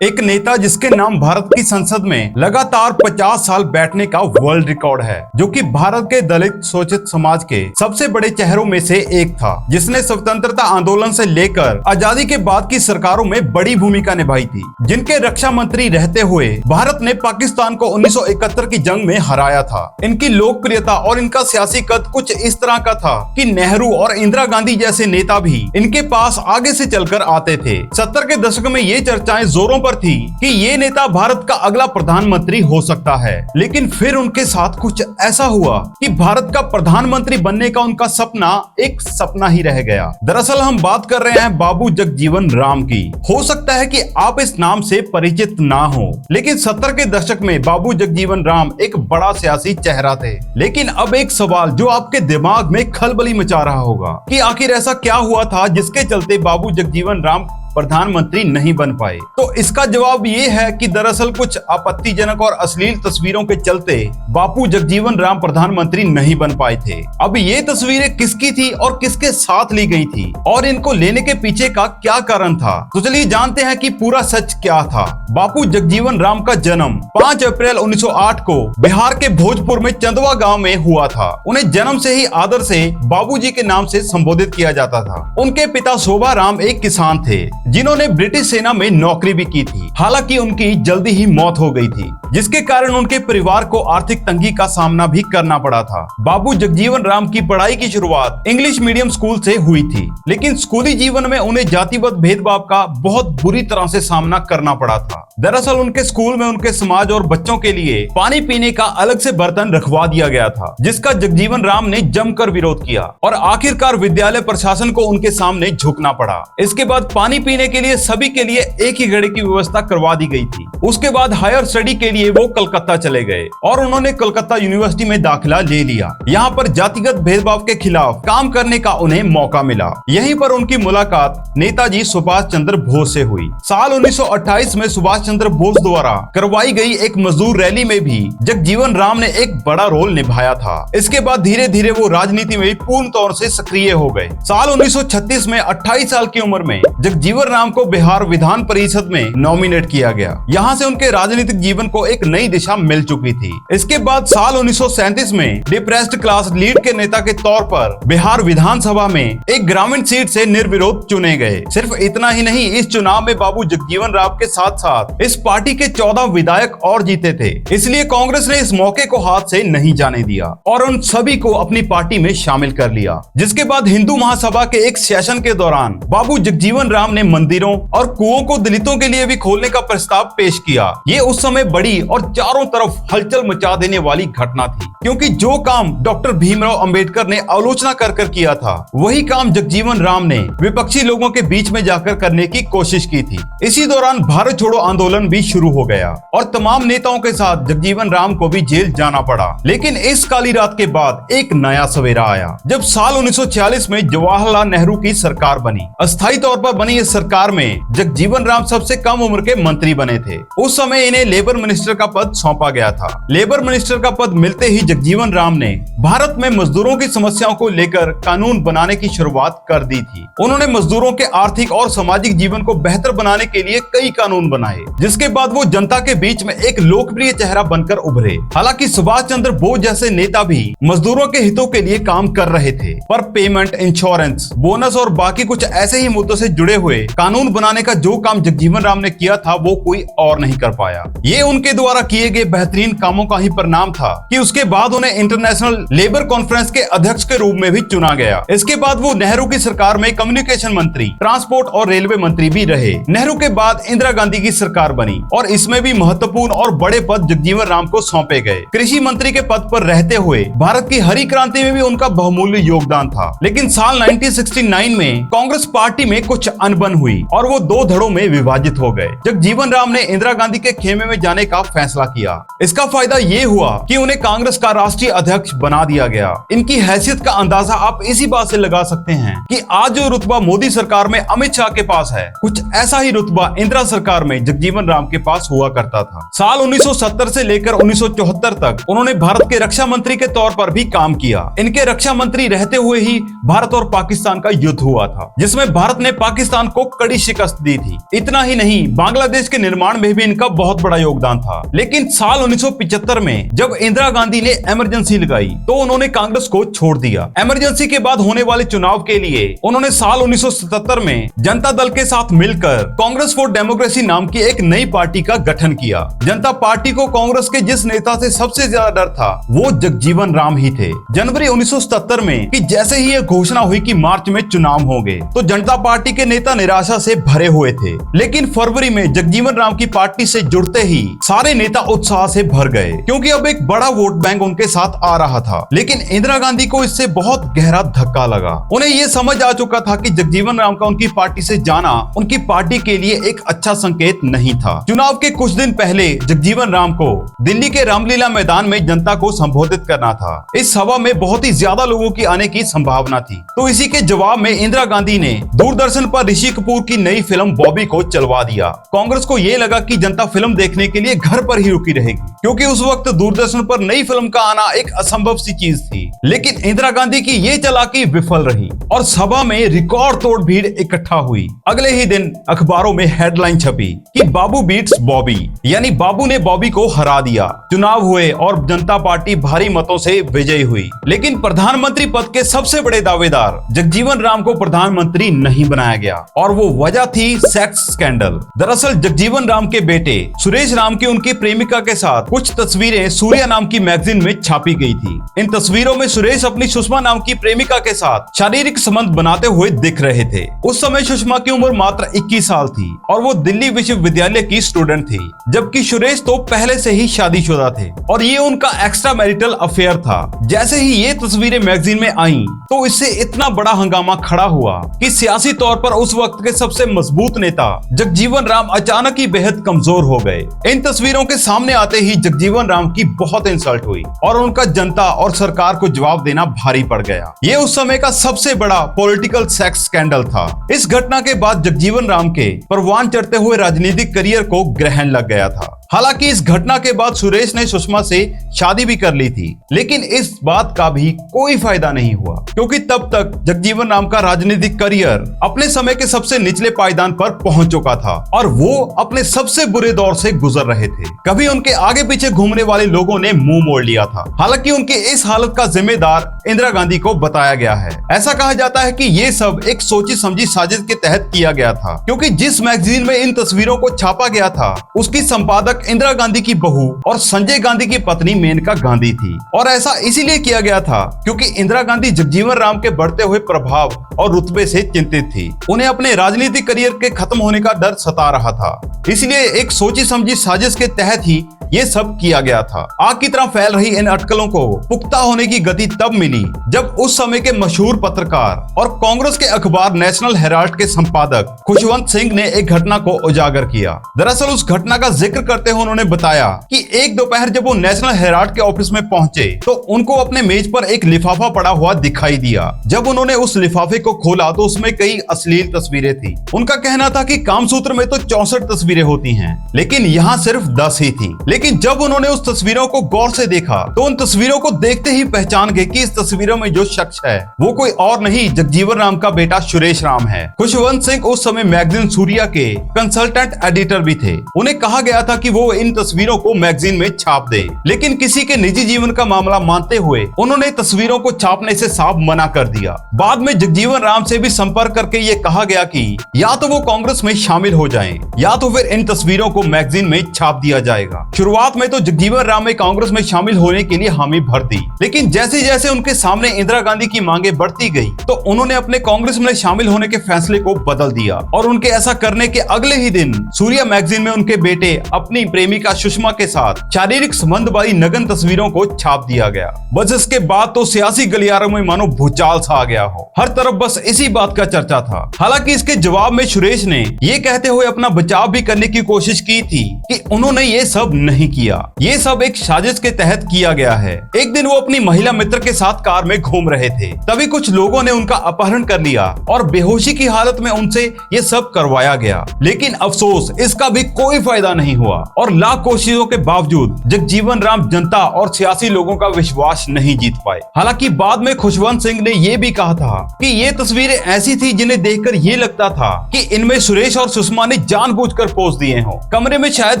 एक नेता जिसके नाम भारत की संसद में लगातार 50 साल बैठने का वर्ल्ड रिकॉर्ड है, जो कि भारत के दलित शोषित समाज के सबसे बड़े चेहरों में से एक था, जिसने स्वतंत्रता आंदोलन से लेकर आजादी के बाद की सरकारों में बड़ी भूमिका निभाई थी, जिनके रक्षा मंत्री रहते हुए भारत ने पाकिस्तान को 1971 की जंग में हराया था। इनकी लोकप्रियता और इनका सियासी कद कुछ इस तरह का था कि नेहरू और इंदिरा गांधी जैसे नेता भी इनके पास आगे से चलकर आते थे। 70 के दशक में ये चर्चाएं जोरों पर थी कि ये नेता भारत का अगला प्रधानमंत्री हो सकता है, लेकिन फिर उनके साथ कुछ ऐसा हुआ कि भारत का प्रधानमंत्री बनने का उनका सपना एक सपना ही रह गया। दरअसल हम बात कर रहे हैं बाबू जगजीवन राम की। हो सकता है कि आप इस नाम से परिचित ना हो, लेकिन 70 के दशक में बाबू जगजीवन राम एक बड़ा सियासी चेहरा थे। लेकिन अब एक सवाल जो आपके दिमाग में खलबली मचा रहा होगा कि आखिर ऐसा क्या हुआ था जिसके चलते बाबू जगजीवन राम प्रधानमंत्री नहीं बन पाए। तो इसका जवाब ये है कि दरअसल कुछ आपत्तिजनक और अश्लील तस्वीरों के चलते बापू जगजीवन राम प्रधानमंत्री नहीं बन पाए थे। अब ये तस्वीरें किसकी थी और किसके साथ ली गई थी और इनको लेने के पीछे का क्या कारण था, तो चलिए जानते हैं कि पूरा सच क्या था। बापू जगजीवन राम का जन्म 5 अप्रैल 1908 को बिहार के भोजपुर में चंदवा गाँव में हुआ था। उन्हें जन्म से ही आदर से बाबूजी के नाम से संबोधित किया जाता था। उनके पिता शोभा राम एक किसान थे, जिन्होंने ब्रिटिश सेना में नौकरी भी की थी। हालांकि उनकी जल्दी ही मौत हो गई थी, जिसके कारण उनके परिवार को आर्थिक तंगी का सामना भी करना पड़ा था। बाबू जगजीवन राम की पढ़ाई की शुरुआत इंग्लिश मीडियम स्कूल से हुई थी, लेकिन स्कूली जीवन में उन्हें जातिगत भेदभाव का बहुत बुरी तरह से सामना करना पड़ा था। दरअसल उनके स्कूल में उनके समाज और बच्चों के लिए पानी पीने का अलग से बर्तन रखवा दिया गया था, जिसका जगजीवन राम ने जमकर विरोध किया और आखिरकार विद्यालय प्रशासन को उनके सामने झुकना पड़ा। इसके बाद पानी पीने के लिए सभी के लिए एक ही घड़े की व्यवस्था करवा दी गई थी। उसके बाद हायर स्टडी के लिए वो कलकत्ता चले गए और उन्होंने कलकत्ता यूनिवर्सिटी में दाखिला ले लिया। यहाँ पर जातिगत भेदभाव के खिलाफ काम करने का उन्हें मौका मिला। यहीं पर उनकी मुलाकात नेताजी सुभाष चंद्र बोस से हुई। साल 1928 में सुभाष चंद्र बोस द्वारा करवाई गई एक मजदूर रैली में भी जगजीवन राम ने एक बड़ा रोल निभाया था। इसके बाद धीरे धीरे वो राजनीति में पूर्ण तौर से सक्रिय हो गए। साल 1936 में 28 साल की उम्र में जगजीवन राम को बिहार विधान परिषद में नॉमिनेट किया गया। यहाँ से उनके राजनीतिक जीवन को एक नई दिशा मिल चुकी थी। इसके बाद साल 1937 में डिप्रेस्ड क्लास लीड के नेता के तौर पर बिहार विधानसभा में एक ग्रामीण सीट से निर्विरोध चुने गए। सिर्फ इतना ही नहीं, इस चुनाव में बाबू जगजीवन राम के साथ साथ इस पार्टी के 14 विधायक और जीते थे। इसलिए कांग्रेस ने इस मौके को हाथ से नहीं जाने दिया और उन सभी को अपनी पार्टी में शामिल कर लिया। जिसके बाद हिंदू महासभा के एक सेशन के दौरान बाबू जगजीवन राम ने मंदिरों और कुओं को दलितों के लिए भी खोलने का प्रस्ताव पेश किया। ये उस समय बड़ी और चारों तरफ हलचल मचा देने वाली घटना थी, क्योंकि जो काम डॉक्टर भीमराव अंबेडकर ने आलोचना कर किया था, वही काम जगजीवन राम ने विपक्षी लोगों के बीच में जाकर करने की कोशिश की थी। इसी दौरान भारत छोड़ो आंदोलन भी शुरू हो गया और तमाम नेताओं के साथ जगजीवन राम को भी जेल जाना पड़ा। लेकिन इस काली रात के बाद एक नया सवेरा आया, जब साल 1946 में जवाहरलाल नेहरू की सरकार बनी। अस्थायी तौर पर बनी इस सरकार में जगजीवन राम सबसे कम उम्र के मंत्री बने थे। उस समय इन्हें लेबर मिनिस्टर का पद सौंपा गया था। लेबर मिनिस्टर का पद मिलते ही जगजीवन राम ने भारत में मजदूरों की समस्याओं को लेकर कानून बनाने की शुरुआत कर दी थी। उन्होंने मजदूरों के आर्थिक और सामाजिक जीवन को बेहतर बनाने के लिए कई कानून बनाए, जिसके बाद वो जनता के बीच में एक लोकप्रिय चेहरा बनकर उभरे। हालांकि सुभाष चंद्र बोस जैसे नेता भी मजदूरों के हितों के लिए काम कर रहे थे, पर पेमेंट, इंश्योरेंस, बोनस और बाकी कुछ ऐसे ही मुद्दों से जुड़े हुए कानून बनाने का जो काम जगजीवन राम ने किया था, वो कोई और नहीं कर पाया। ये उनके द्वारा किए गए बेहतरीन कामों का ही परिणाम था कि उसके बाद उन्हें इंटरनेशनल लेबर कॉन्फ्रेंस के अध्यक्ष के रूप में भी चुना गया। इसके बाद वो नेहरू की सरकार में कम्युनिकेशन मंत्री, ट्रांसपोर्ट और रेलवे मंत्री भी रहे। नेहरू के बाद इंदिरा गांधी की सरकार बनी और इसमें भी महत्वपूर्ण और बड़े पद जगजीवन राम को सौंपे गए। कृषि मंत्री के पद पर रहते हुए भारत की हरी क्रांति में भी उनका बहुमूल्य योगदान था। लेकिन साल 1969 में कांग्रेस पार्टी में कुछ अनबन हुई और वो दो धड़ों में विभाजित हो गए। जगजीवन राम ने इंदिरा गांधी के खेमे में जाने का फैसला किया। इसका फायदा ये हुआ कि उन्हें कांग्रेस का राष्ट्रीय अध्यक्ष बना बना दिया गया। इनकी हैसियत का अंदाजा आप इसी बात से लगा सकते हैं कि आज जो रुतबा मोदी सरकार में अमित शाह के पास है, कुछ ऐसा ही रुतबा इंदिरा सरकार में जगजीवन राम के पास हुआ करता था। साल 1970 से लेकर 1974 तक उन्होंने भारत के रक्षा मंत्री के तौर पर भी काम किया। इनके रक्षा मंत्री रहते हुए ही भारत और पाकिस्तान का युद्ध हुआ था, जिसमें भारत ने पाकिस्तान को कड़ी शिकस्त दी थी। इतना ही नहीं, बांग्लादेश के निर्माण में भी इनका बहुत बड़ा योगदान था। लेकिन साल 1975 में जब इंदिरा गांधी ने इमरजेंसी लगाई तो उन्होंने कांग्रेस को छोड़ दिया। इमरजेंसी के बाद होने वाले चुनाव के लिए उन्होंने साल 1977 में जनता दल के साथ मिलकर कांग्रेस फॉर डेमोक्रेसी नाम की एक नई पार्टी का गठन किया। जनता पार्टी को कांग्रेस के जिस नेता से सबसे ज्यादा डर था वो जगजीवन राम ही थे। जनवरी 1977 में कि जैसे ही यह घोषणा हुई कि मार्च में चुनाव होंगे तो जनता पार्टी के नेता निराशा से भरे हुए थे। लेकिन फरवरी में जगजीवन राम की पार्टी से जुड़ते ही सारे नेता उत्साह से भर गए, क्योंकि अब एक बड़ा वोट बैंक उनके साथ आ रहा था। लेकिन इंदिरा गांधी को इससे बहुत गहरा धक्का लगा। उन्हें यह समझ आ चुका था कि जगजीवन राम का उनकी पार्टी से जाना उनकी पार्टी के लिए एक अच्छा संकेत नहीं था। चुनाव के कुछ दिन पहले जगजीवन राम को दिल्ली के रामलीला मैदान में जनता को संबोधित करना था। इस सभा में बहुत ही ज्यादा लोगों की आने की संभावना थी। तो इसी के जवाब में इंदिरा गांधी ने दूरदर्शन पर ऋषि कपूर की नई फिल्म बॉबी को चलवा दिया। कांग्रेस को यह लगा कि जनता फिल्म देखने के लिए घर पर ही रुकी रहेगी, क्योंकि उस वक्त दूरदर्शन पर नई फिल्म का आना एक असंभव सी चीज थी। लेकिन इंदिरा गांधी की ये चालाकी विफल रही और सभा में रिकॉर्ड तोड़ भीड़ इकट्ठा हुई। अगले ही दिन अखबारों में हेडलाइन छपी कि बाबू बीट्स बॉबी, यानी बाबू ने बॉबी को हरा दिया। चुनाव हुए और जनता पार्टी भारी मतों से विजयी हुई। लेकिन प्रधानमंत्री पद के सबसे बड़े दावेदार जगजीवन राम को प्रधानमंत्री नहीं बनाया गया, और वो वजह थी सेक्स स्कैंडल। दरअसल जगजीवन राम के बेटे सुरेश राम की उनकी प्रेमिका के साथ कुछ तस्वीरें सूर्या नाम की मैगजीन में छापी गई थी। इन तस्वीरों में सुरेश अपनी सुषमा नाम की प्रेमिका के साथ शारीरिक संबंध बनाते हुए दिख रहे थे। उस समय सुषमा की उम्र मात्र 21 साल थी और वो दिल्ली विश्वविद्यालय की स्टूडेंट थी, जबकि सुरेश तो पहले से ही शादीशुदा थे और ये उनका एक्स्ट्रा मैरिटल अफेयर था। जैसे ही ये तस्वीरें मैगजीन में आईं, तो इससे इतना बड़ा हंगामा खड़ा हुआ कि सियासी तौर पर उस वक्त के सबसे मजबूत नेता जगजीवन राम अचानक ही बेहद कमजोर हो गए। इन तस्वीरों के सामने आते ही जगजीवन राम की बहुत इंसल्ट हुई और उनका जनता और सरकार को जवाब देना भारी पड़ गया। ये उस समय का सबसे बड़ा पॉलिटिकल सेक्स स्कैंडल था। इस घटना के बाद जगजीवन राम के परवान चढ़ते हुए राजनीतिक करियर को ग्रहण लग गया था। हालांकि इस घटना के बाद सुरेश ने सुषमा से शादी भी कर ली थी, लेकिन इस बात का भी कोई फायदा नहीं हुआ, क्योंकि तब तक जगजीवन राम का राजनीतिक करियर अपने समय के सबसे निचले पायदान पर पहुंच चुका था और वो अपने सबसे बुरे दौर से गुजर रहे थे। कभी उनके आगे पीछे घूमने वाले लोगों ने मुंह मोड़ लिया था। हालांकि उनके इस हालत का जिम्मेदार इंदिरा गांधी को बताया गया है। ऐसा कहा जाता है कि ये सब एक सोची समझी साजिश के तहत किया गया था, क्योंकि जिस मैगजीन में इन तस्वीरों को छापा गया था उसकी संपादक इंदिरा गांधी की बहू और संजय गांधी की पत्नी मेनका गांधी थी। और ऐसा इसीलिए किया गया था क्योंकि इंदिरा गांधी जगजीवन राम के बढ़ते हुए प्रभाव और रुतबे से चिंतित थी। उन्हें अपने राजनीतिक करियर के खत्म होने का डर सता रहा था, इसलिए एक सोची समझी साजिश के तहत ही ये सब किया गया था। आग की तरह फैल रही इन अटकलों को पुख्ता होने की गति तब मिली जब उस समय के मशहूर पत्रकार और कांग्रेस के अखबार नेशनल हेराल्ड के संपादक खुशवंत सिंह ने एक घटना को उजागर किया। दरअसल उस घटना का जिक्र करते हुए उन्होंने बताया कि एक दोपहर जब वो नेशनल हेराल्ड के ऑफिस में पहुंचे तो उनको अपने मेज पर एक लिफाफा पड़ा हुआ दिखाई दिया। जब उन्होंने उस लिफाफे को खोला तो उसमें कई अश्लील तस्वीरें थी। उनका कहना था कि कामसूत्र में तो 64 तस्वीरें होती हैं, लेकिन यहाँ सिर्फ 10 ही थी। लेकिन जब उन्होंने उस तस्वीरों को गौर से देखा तो उन तस्वीरों को देखते ही पहचान गए कि इस तस्वीरों में जो शख्स है वो कोई और नहीं जगजीवन राम का बेटा सुरेश राम है। खुशवंत सिंह उस समय मैगजीन सूर्या के कंसल्टेंट एडिटर भी थे। उन्हें कहा गया था कि वो इन तस्वीरों को मैगजीन में छाप दे, लेकिन किसी के निजी जीवन का मामला मानते हुए उन्होंने तस्वीरों को छापने से साफ मना कर दिया। बाद में जगजीवन राम से भी संपर्क करके ये कहा गया कि या तो वो कांग्रेस में शामिल हो जाएं, या तो फिर इन तस्वीरों को मैगजीन में छाप दिया जाएगा। शुरुआत में तो जगजीवन राम ने कांग्रेस में शामिल होने के लिए हामी भर दी, लेकिन जैसे जैसे उनके सामने इंदिरा गांधी की मांगे बढ़ती गई तो उन्होंने अपने कांग्रेस में शामिल होने के फैसले को बदल दिया और उनके ऐसा करने के अगले ही दिन सूर्या मैगजीन में उनके बेटे अपनी प्रेमिका सुषमा के साथ शारीरिक संबंध वाली नग्न तस्वीरों को छाप दिया गया। बस इसके बाद तो सियासी गलियारों में मानो भूचाल सा आ गया हो। हर तरफ बस इसी बात का चर्चा था। हालांकि इसके जवाब में सुरेश ने ये कहते हुए अपना बचाव भी करने की कोशिश की थी कि उन्होंने ये सब नहीं नहीं किया। ये सब एक साजिश के तहत किया गया है। एक दिन वो अपनी महिला मित्र के साथ कार में घूम रहे थे, तभी कुछ लोगों ने उनका अपहरण कर लिया और बेहोशी की हालत में उनसे ये सब करवाया गया। लेकिन अफसोस, इसका भी कोई फायदा नहीं हुआ और लाख कोशिशों के बावजूद जगजीवन राम जनता और सियासी लोगों का विश्वास नहीं जीत पाए। हालांकि बाद में खुशवंत सिंह ने ये भी कहा था कि ये तस्वीरें ऐसी थी जिन्हें देखकर ये लगता था कि इनमें सुरेश और सुषमा ने जानबूझकर पोज दिए हों। कमरे में शायद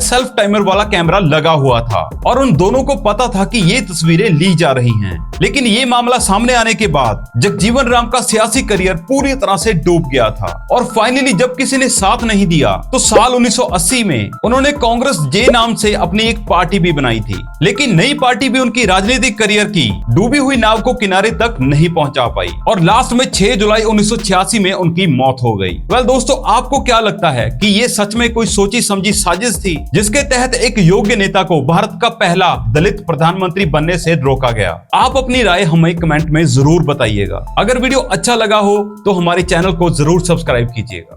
सेल्फ टाइमर वाला कैमरा लगा हुआ था और उन दोनों को पता था कि ये तस्वीरें ली जा रही हैं। लेकिन ये मामला सामने आने के बाद जगजीवन राम का सियासी करियर पूरी तरह से डूब गया था और फाइनली जब किसी ने साथ नहीं दिया तो साल 1980 में उन्होंने कांग्रेस जे नाम से अपनी एक पार्टी भी बनाई थी। लेकिन नई पार्टी भी उनकी राजनीतिक करियर की डूबी हुई नाव को किनारे तक नहीं पहुंचा पाई और लास्ट में 6 जुलाई 1986 में उनकी मौत हो गई। वेल दोस्तों, आपको क्या लगता है कि ये सच में कोई सोची समझी साजिश थी जिसके तहत एक योग्य नेता को भारत का पहला दलित प्रधानमंत्री बनने से रोका गया? आप अपनी राय हमें कमेंट में जरूर बताइएगा। अगर वीडियो अच्छा लगा हो तो हमारे चैनल को जरूर सब्सक्राइब कीजिएगा।